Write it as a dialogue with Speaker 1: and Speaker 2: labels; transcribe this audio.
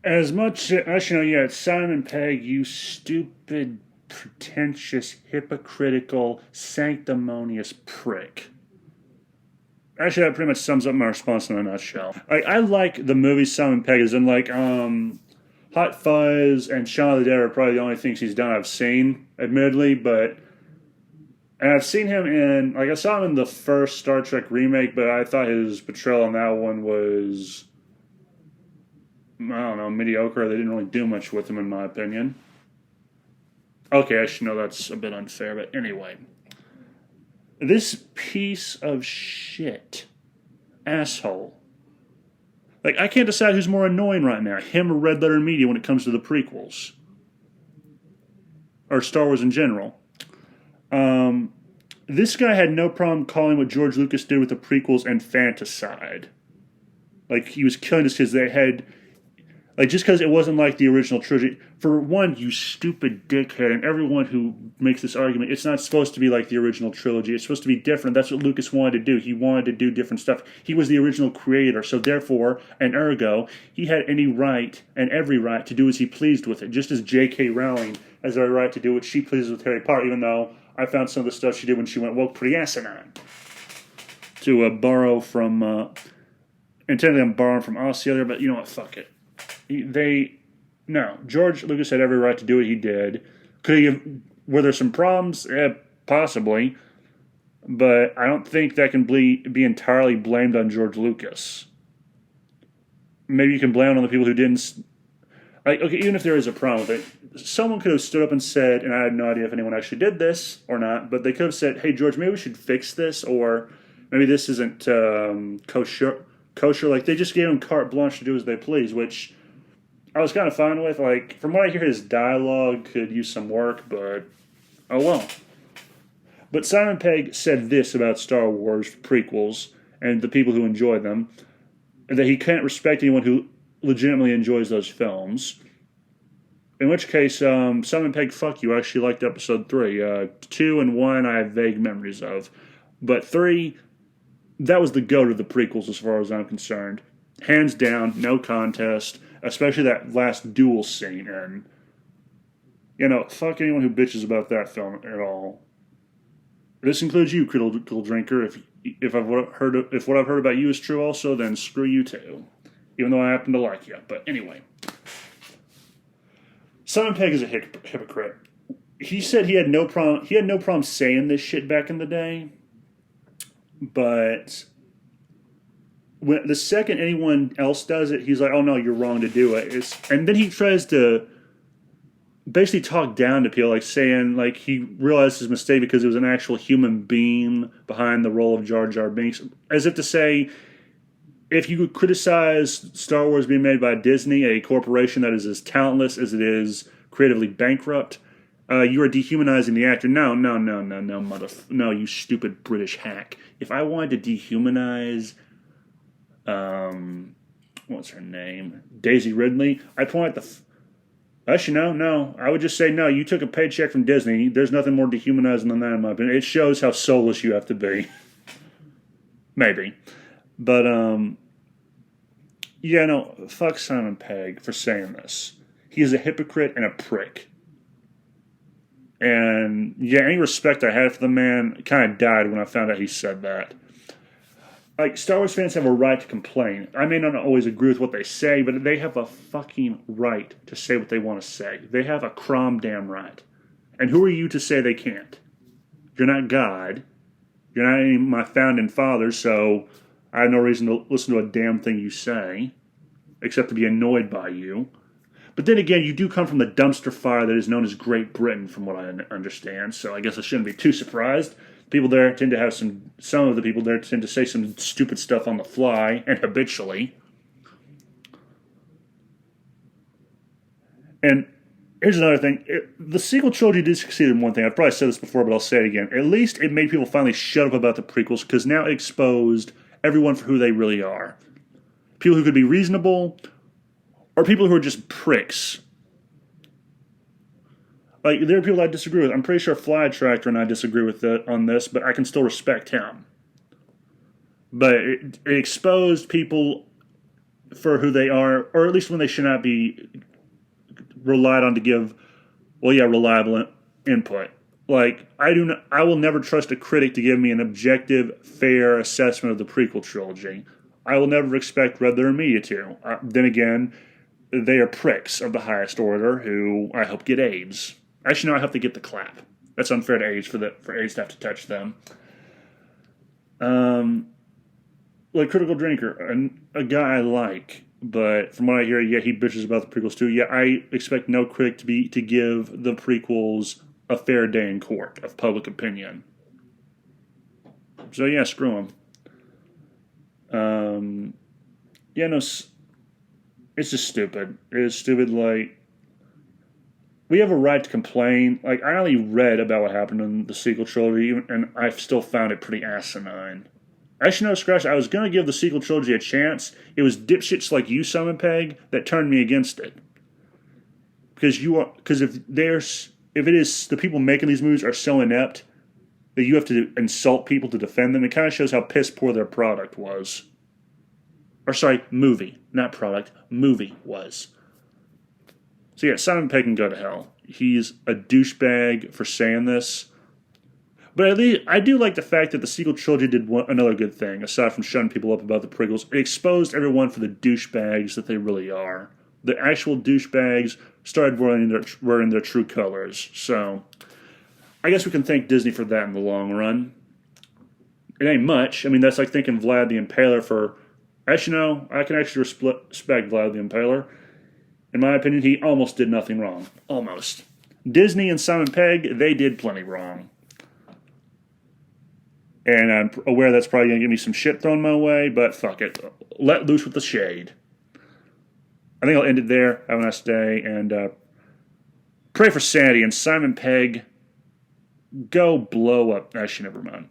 Speaker 1: As much as you know, yeah, it's Simon Pegg, you stupid, pretentious, hypocritical, sanctimonious prick. Actually, that pretty much sums up my response in a nutshell. I like the movies Simon Pegg is in, like Hot Fuzz and Shaun of the Dead are probably the only things he's done I've seen, admittedly, but and I've seen him in, like, I saw him in the first Star Trek remake, but I thought his portrayal in that one was, I don't know, mediocre. They didn't really do much with him, in my opinion. Okay, I should know that's a bit unfair, but anyway. This piece of shit asshole. Like, I can't decide who's more annoying right now, him or Red Letter Media when it comes to the prequels. Or Star Wars in general. This guy had no problem calling what George Lucas did with the prequels infanticide. Like, he was killing us because they had, like, just because it wasn't like the original trilogy. For one, you stupid dickhead, and everyone who makes this argument, it's not supposed to be like the original trilogy. It's supposed to be different. That's what Lucas wanted to do. He wanted to do different stuff. He was the original creator, so therefore, and ergo, he had any right and every right to do as he pleased with it, just as J.K. Rowling has every right to do what she pleases with Harry Potter, even though I found some of the stuff she did when she went woke pretty asinine. To borrow from, and technically I'm borrowing from us the other, but you know what, fuck it. No, George Lucas had every right to do what he did. Could he have, were there some problems? Possibly. But I don't think that can be entirely blamed on George Lucas. Maybe you can blame it on the people who didn't. Like, okay, even if there is a problem with it, someone could have stood up and said, and I have no idea if anyone actually did this or not, but they could have said, hey, George, maybe we should fix this, or maybe this isn't kosher. Like, they just gave him carte blanche to do as they please, which I was kind of fine with. Like, from what I hear, his dialogue could use some work, but oh well. But Simon Pegg said this about Star Wars prequels and the people who enjoy them, that he can't respect anyone who legitimately enjoys those films. In which case, Simon Pegg, fuck you. I actually liked episode 3. 2 and 1 I have vague memories of. But 3, that was the goat of the prequels as far as I'm concerned. Hands down, no contest. Especially that last duel scene. And, you know, fuck anyone who bitches about that film at all. This includes you, critical drinker. If what I've heard about you is true also, then screw you too. Even though I happen to like you. But anyway. Simon Pegg is a hypocrite. He said he had no problem saying this shit back in the day. But when the second anyone else does it, he's like, "Oh no, you're wrong to do it." And then he tries to basically talk down to people, like saying like he realized his mistake because it was an actual human being behind the role of Jar Jar Binks, as if to say, if you could criticize Star Wars being made by Disney, a corporation that is as talentless as it is creatively bankrupt, you are dehumanizing the actor. No, no, you stupid British hack. If I wanted to dehumanize, what's her name? Daisy Ridley, I'd point at the. Actually, no. I would just say, no, you took a paycheck from Disney. There's nothing more dehumanizing than that, in my opinion. It shows how soulless you have to be. Maybe. But, yeah, no, fuck Simon Pegg for saying this. He is a hypocrite and a prick. And, yeah, any respect I had for the man kind of died when I found out he said that. Like, Star Wars fans have a right to complain. I may not always agree with what they say, but they have a fucking right to say what they want to say. They have a crom damn right. And who are you to say they can't? You're not God. You're not any of my founding fathers, so I have no reason to listen to a damn thing you say, except to be annoyed by you. But then again, you do come from the dumpster fire that is known as Great Britain, from what I understand, so I guess I shouldn't be too surprised. People there tend to have some of the people there tend to say some stupid stuff on the fly, and habitually. And here's another thing. The sequel trilogy did succeed in one thing. I've probably said this before, but I'll say it again. At least it made people finally shut up about the prequels, because now it exposed everyone for who they really are. People who could be reasonable, or people who are just pricks. Like, there are people I disagree with. I'm pretty sure Fly Attractor and I disagree with on this, but I can still respect him. But it exposed people for who they are, or at least when they should not be relied on to give, well, yeah, reliable input. Like I will never trust a critic to give me an objective, fair assessment of the prequel trilogy. I will never expect Red Letter Media to. Then again, they are pricks of the highest order who I hope get AIDS. Actually, no, I hope they get the clap. That's unfair to AIDS for AIDS to have to touch them. Like Critical Drinker, a guy I like, but from what I hear, yeah, he bitches about the prequels too. Yeah, I expect no critic to give the prequels a fair day in court of public opinion. So yeah, screw him. Yeah, no, it's just stupid. It's stupid. Like, we have a right to complain. Like, I only read about what happened in the sequel trilogy, and I've still found it pretty asinine. Actually, no, scratch. I was going to give the sequel trilogy a chance. It was dipshits like you, Simon Pegg, that turned me against it. Because if it is the people making these movies are so inept that you have to insult people to defend them, it kind of shows how piss poor their product was. Or sorry, movie, not product. Movie was. So yeah, Simon Pegg can go to hell. He's a douchebag for saying this. But at least I do like the fact that the sequel trilogy did another good thing, aside from shutting people up about the prequels. It exposed everyone for the douchebags that they really are. The actual douchebags started wearing their true colors. So I guess we can thank Disney for that in the long run. It ain't much. I mean, that's like thanking Vlad the Impaler for... Actually, no, I can actually respect Vlad the Impaler. In my opinion, he almost did nothing wrong. Almost. Disney and Simon Pegg, they did plenty wrong. And I'm aware that's probably going to give me some shit thrown my way, but fuck it. Let loose with the shade. I think I'll end it there. Have a nice day, and pray for sanity. And Simon Pegg, go blow up. Actually, never mind.